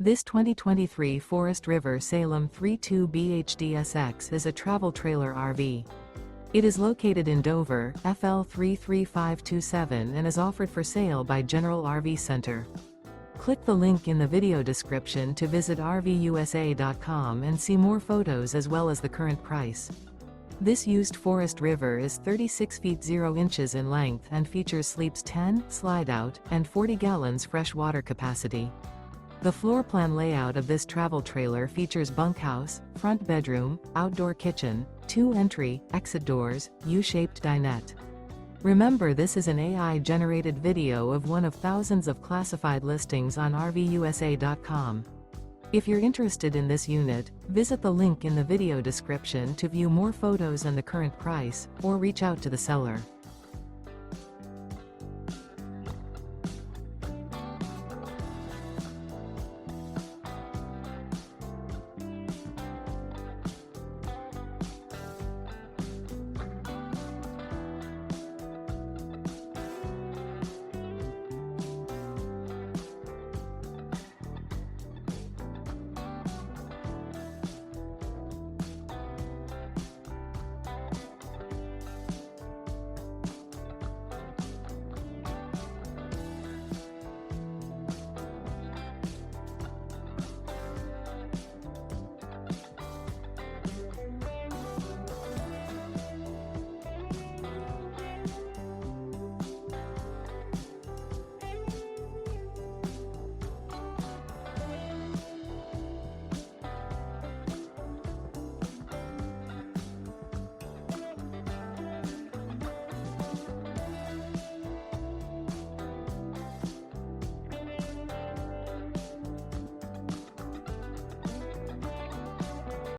This 2023 Forest River Salem 3.2 BHDSX is a travel trailer RV. It is located in Dover, FL 33527 and is offered for sale by General RV Center. Click the link in the video description to visit RVUSA.com and see more photos as well as the current price. This used Forest River is 36 feet 0 inches in length and features sleeps 10, Slideout, and 40 gallons fresh water capacity. The floor plan layout of this travel trailer features bunkhouse, front bedroom, outdoor kitchen, 2 entry, exit doors, U-shaped dinette. Remember, this is an AI-generated video of one of thousands of classified listings on RVUSA.com. If you're interested in this unit, visit the link in the video description to view more photos and the current price, or reach out to the seller.